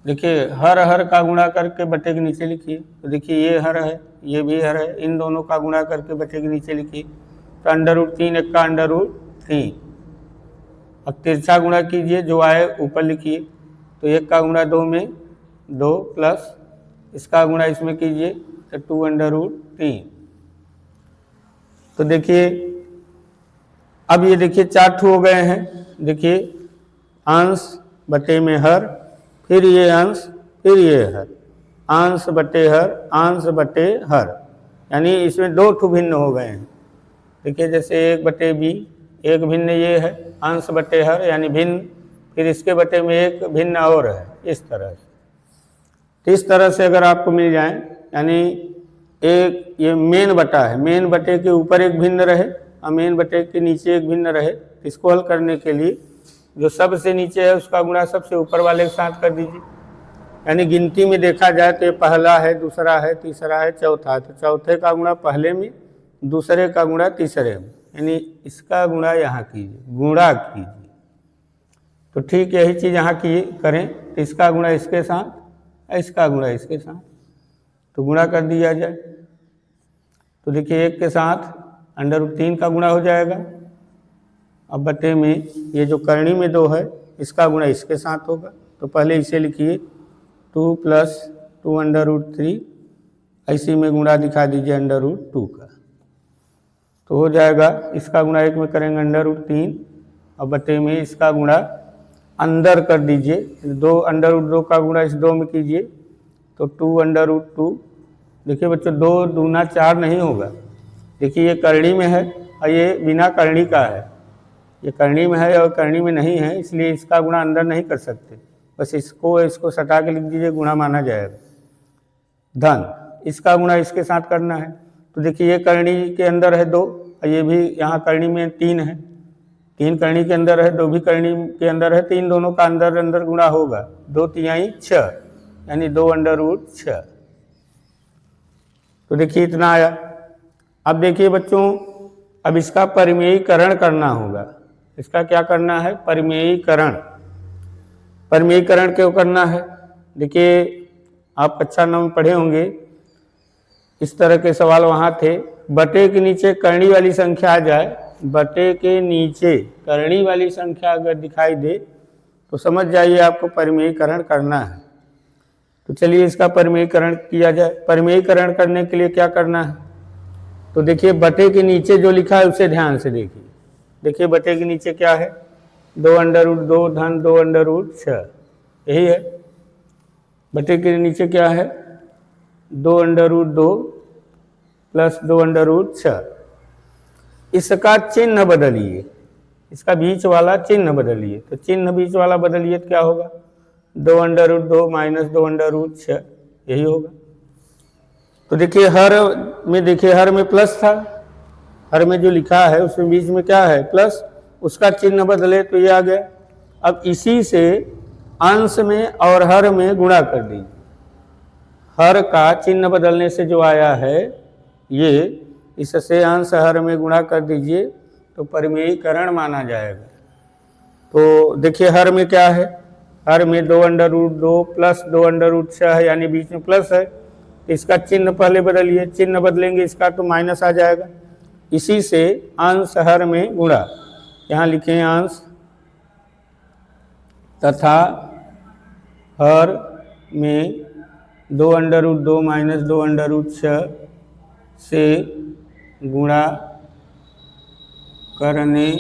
देखिए हर हर का गुणा करके बटे के नीचे लिखिए। तो देखिए ये हर है, ये भी हर है, इन दोनों का गुणा करके बटे के नीचे लिखिए। तो √3 1 का √3। अब तिरछा गुणा कीजिए, जो आए ऊपर लिखिए। तो 1 का गुणा 2 में 2 प्लस इसका गुणा इसमें कीजिए तो 2√3। तो देखिए अब ये देखिए 4 ठो हो गए हैं। देखिए अंश बटे में हर, फिर ये अंश, फिर ये हर, अंश बटे हर, अंश बटे हर, यानी इसमें 2 ठो भिन्न हो गए हैं। देखिए जैसे 1 बटे बी, एक भिन्न ये है, अंश बटे हर यानी भिन्न, फिर इसके बटे में एक भिन्न और है, इस तरह से। तो इस तरह से अगर आपको मिल जाए, यानी एक ये मेन बटा है, मेन बटे के ऊपर एक भिन्न रहे और मेन बटे के नीचे एक भिन्न रहे, इसको हल करने के लिए जो सबसे नीचे है उसका गुणा सबसे ऊपर वाले के साथ कर दीजिए। यानी गिनती में देखा जाए तो ये पहला है, दूसरा है, तीसरा है, चौथा है, तो चौथे का गुणा पहले में, दूसरे का गुणा तीसरे में, यानी इसका गुणा यहाँ कीजिए, गुणा कीजिए। तो ठीक यही चीज़ यहाँ की करें, तो इसका गुणा इसके साथ, इसका गुणा इसके साथ, तो गुणा कर दिया जाए। तो देखिए 1 के साथ √3 का गुणा हो जाएगा। अब बटे में ये जो करनी में 2 है, इसका गुणा इसके साथ होगा। तो पहले इसे लिखिए 2 + 2 √3, इसी में गुणा दिखा दीजिए √2 का, तो हो जाएगा। इसका गुणा 1 में करेंगे √3 और बटे में इसका गुणा अंदर कर दीजिए। 2 √2 का गुणा इस 2 में कीजिए तो 2 √2। देखिए बच्चों 2 दूना 4 नहीं होगा। देखिए ये करनी में है और ये बिना करनी का है, ये करनी में है और करनी में नहीं है, इसलिए इसका गुणा अंदर नहीं कर सकते। बस इसको सटा के लिख दीजिए, गुणा माना जाएगा। धन इसका गुणा इसके साथ करना है। तो देखिए ये करनी के अंदर है 2 और ये भी यहाँ करनी में 3 है, 3 करनी के अंदर है, 2 भी करनी के अंदर है, 3 दोनों का अंदर अंदर गुणा होगा। 2 तिहाई 6 यानी 2 √6। तो देखिए इतना आया। अब देखिए बच्चों अब इसका परिमेयीकरण करना होगा। इसका क्या करना है? परिमेयीकरण। परिमेयीकरण क्यों करना है? देखिए आप कक्षा 9 में पढ़े होंगे, इस तरह के सवाल वहाँ थे। बटे के नीचे करनी वाली संख्या आ जाए, बटे के नीचे करनी वाली संख्या अगर दिखाई दे तो समझ जाइए आपको परिमेयीकरण करना है। तो चलिए इसका परिमेयीकरण किया जाए। परिमेयीकरण करने के लिए क्या करना है? तो देखिए बटे के नीचे जो लिखा है उसे ध्यान से देखिए। देखिए बटे के नीचे क्या है? 2 √2 धन 2 √6, यही है। बटे के नीचे क्या है? 2 √2 प्लस 2 √6। इसका चिन्ह बदलिए, इसका बीच वाला चिन्ह बदलिए। तो चिन्ह बीच वाला बदलिए तो क्या होगा? 2 √2 माइनस 2 √6, यही होगा। तो देखिए हर में, देखिए हर में प्लस था, हर में जो लिखा है उसमें बीच में क्या है? प्लस। उसका चिन्ह बदले तो ये आ गया। अब इसी से अंश में और हर में गुणा कर दीजिए। हर का चिन्ह बदलने से जो आया है ये, इससे अंश हर में गुणा कर दीजिए तो परिमेयीकरण माना जाएगा। तो देखिए हर में क्या है? हर में 2 √2 प्लस 2 √6 है, यानी बीच में प्लस है। इसका चिन्ह पहले बदलिए, चिन्ह बदलेंगे इसका तो माइनस आ जाएगा। इसी से अंश हर में गुणा, यहाँ लिखें अंश तथा हर में 2 √2 माइनस 2 √6 से गुणा करने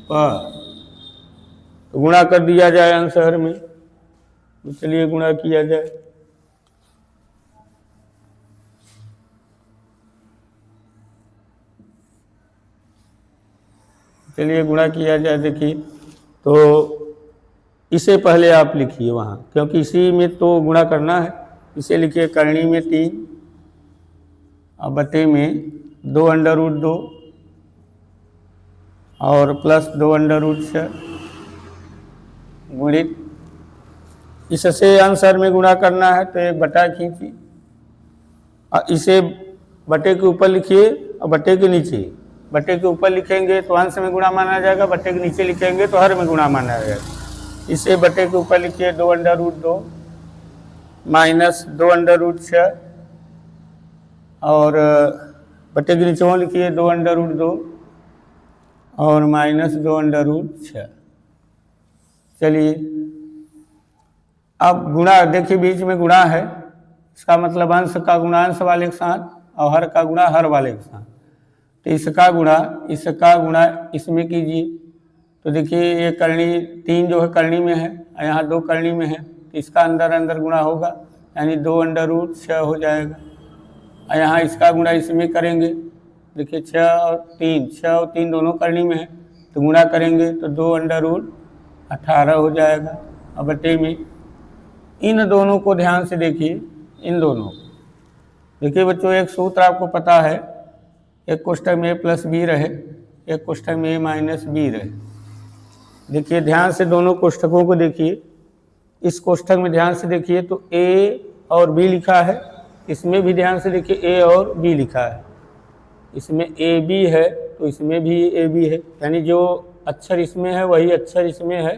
पर, तो गुणा कर दिया जाए आंसर में। तो चलिए गुणा किया जाए। चलिए गुणा किया जाए। देखिए, तो इसे पहले आप लिखिए वहाँ, क्योंकि इसी में तो गुणा करना है। इसे लिखिए करनी में 3 और बटे में 2√2 और प्लस 2√6 गुणित, इससे आंसर में गुणा करना है तो एक बटा खींचिए और इसे बटे के ऊपर लिखिए और बटे के नीचे। बटे के ऊपर लिखेंगे तो अंश में गुणा माना जाएगा, बटे के नीचे लिखेंगे तो हर में गुणा माना जाएगा। इसे बटे के ऊपर लिखिए 2√2 माइनस 2√6 और बटे के नीचे लिखिए 2√2 और माइनस 2√6। चलिए अब गुणा देखिए, बीच में गुणा है, इसका मतलब अंश का गुणा अंश वाले के साथ और हर का गुणा हर वाले के साथ। तो इसका गुणा इसमें कीजिए। तो देखिए ये करनी 3 जो है करनी में है और यहाँ 2 करनी में है, तो इसका अंदर अंदर गुणा होगा, यानी 2√6 हो जाएगा। और यहाँ इसका गुणा इसमें करेंगे। देखिए 6 और 3 दोनों करनी में है, तो गुणा करेंगे तो 2√18 हो जाएगा। अब बटे में इन दोनों को ध्यान से देखिए, इन दोनों देखिए बच्चों, एक सूत्र आपको पता है, एक कोष्ठक में a + b रहे, एक कोष्ठक में a - b रहे। देखिए ध्यान से दोनों कोष्ठकों को देखिए। इस कोष्ठक में ध्यान से देखिए तो a और b लिखा है, इसमें भी ध्यान से देखिए a और b लिखा है। इसमें ab है तो इसमें भी ab है, यानी जो अक्षर इसमें है वही अक्षर इसमें है।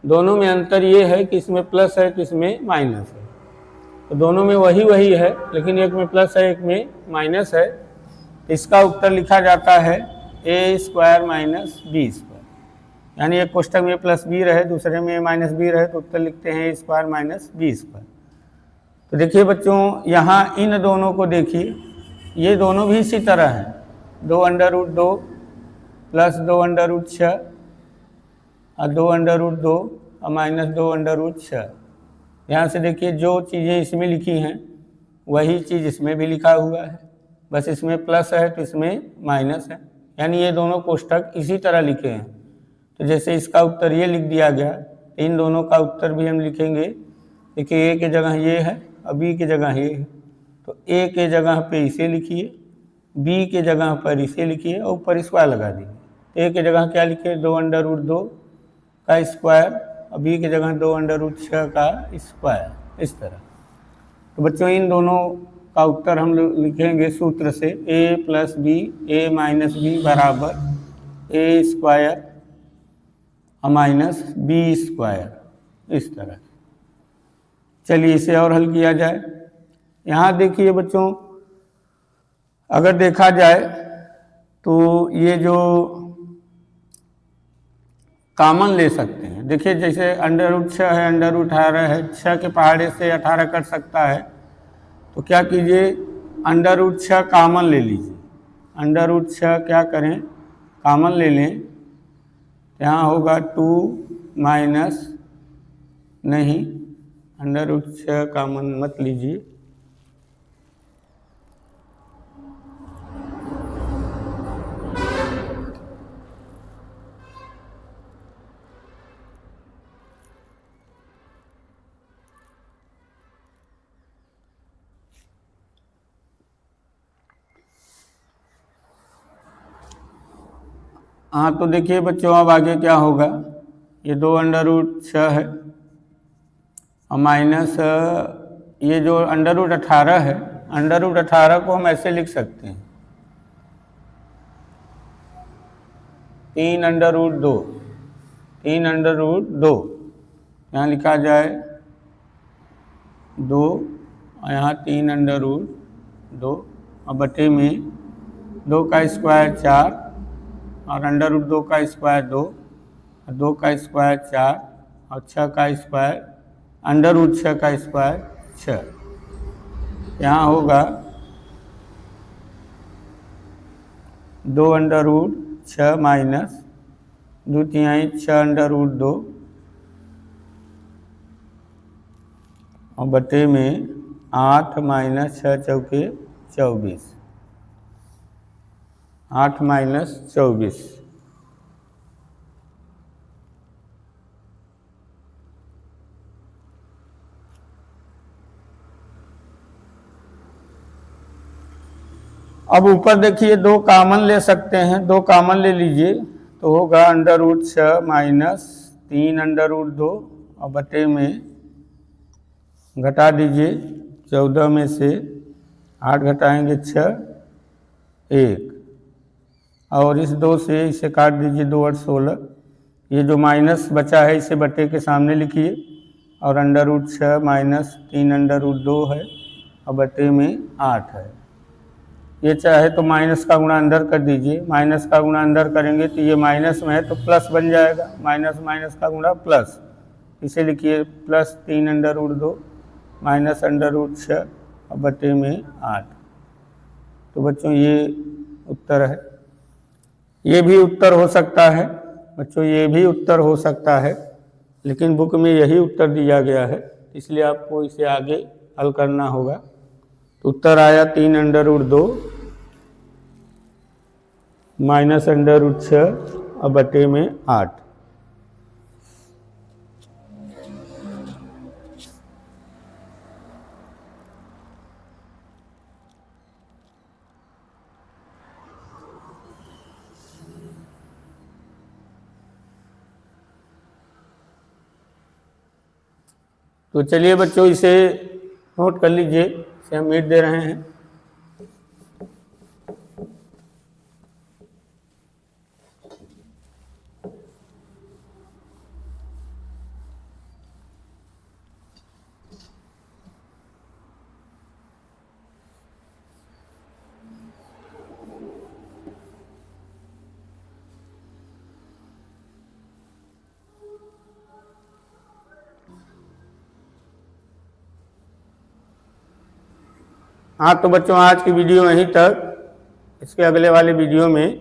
दोनों में अंतर ये है कि इसमें प्लस है तो इसमें माइनस है। तो दोनों में वही है, लेकिन एक में प्लस है एक में माइनस है। इसका उत्तर लिखा जाता है a² - b², यानी एक कोष्ठक में + b रहे, दूसरे में -b रहे, तो उत्तर लिखते हैं a² - b²। तो देखिए बच्चों, यहाँ इन दोनों को देखिए, ये दोनों भी इसी तरह हैं, 2√2 प्लस 2√6 और 2√2 और -2√6। ध्यान से देखिए, जो चीज़ें इसमें लिखी हैं वही चीज़ इसमें भी लिखा हुआ है, बस इसमें प्लस है तो इसमें माइनस है, यानी ये दोनों कोष्ठक इसी तरह लिखे हैं। तो जैसे इसका उत्तर ये लिख दिया गया, इन दोनों का उत्तर भी हम लिखेंगे। देखिए a की जगह ये है और b की जगह ये है, तो a के जगह पे इसे लिखिए, b के जगह पर इसे लिखिए और ऊपर स्क्वायर लगा दीजिए। a की जगह क्या लिखिए 2√2 का स्क्वायर और b की जगह 2√6 का स्क्वायर, इस तरह। तो बच्चों इन दोनों का उत्तर हम लिखेंगे सूत्र से, a + b a - b बराबर a² और -b², इस तरह। चलिए इसे और हल किया जाए। यहाँ देखिए बच्चों, अगर देखा जाए तो ये जो कॉमन ले सकते हैं। देखिए जैसे √6 है, √18 है, 6 के पहाड़े से 18 कट सकता है, तो क्या कीजिए √6 कॉमन ले लीजिए। √6 क्या करें, कॉमन ले लें। यहाँ होगा 2 माइनस, नहीं √6 कॉमन मत लीजिए, हाँ। तो देखिए बच्चों, अब आगे क्या होगा, ये 2√6 है और माइनस ये जो √18 है, √18 को हम ऐसे लिख सकते हैं 3√2, 3√2 यहाँ लिखा जाए 2 और यहाँ 3√2 और बटे में 2 का स्क्वायर 4 और √2 का स्क्वायर 2 और 2 का स्क्वायर 4 और 6 का स्क्वायर √6 का स्क्वायर 6। यहाँ होगा 2√6 6 माइनस 2/3 6 √2 और बटे में 8 माइनस 6 चौके 24, 8 माइनस 24। अब ऊपर देखिए 2 कॉमन ले सकते हैं, 2 कॉमन ले लीजिए तो होगा √6 माइनस 3 √2 और बटे में घटा दीजिए 14 में से 8 घटाएंगे 6 1 और इस 2 से इसे काट दीजिए 2 और 16। ये जो माइनस बचा है इसे बटे के सामने लिखिए और √6 माइनस 3 √2 है और बटे में 8 है। ये चाहे तो माइनस का गुणा अंदर कर दीजिए, माइनस का गुणा अंदर करेंगे तो ये माइनस में है तो प्लस बन जाएगा, माइनस माइनस का गुणा प्लस, इसे लिखिए प्लस 3 √2 माइनस √6 और बटे में 8। तो बच्चों ये उत्तर है। ये भी उत्तर हो सकता है बच्चों, ये भी उत्तर हो सकता है, लेकिन बुक में यही उत्तर दिया गया है इसलिए आपको इसे आगे हल करना होगा। तो उत्तर आया 3 √2 माइनस √6 और बटे में 8। तो चलिए बच्चों इसे नोट कर लीजिए, इसे हम मीट दे रहे हैं। हाँ तो बच्चों आज की वीडियो यहीं तक। इसके अगले वाले वीडियो में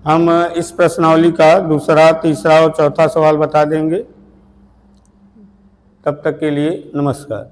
हम इस प्रश्नावली का दूसरा, तीसरा और चौथा सवाल बता देंगे। तब तक के लिए नमस्कार।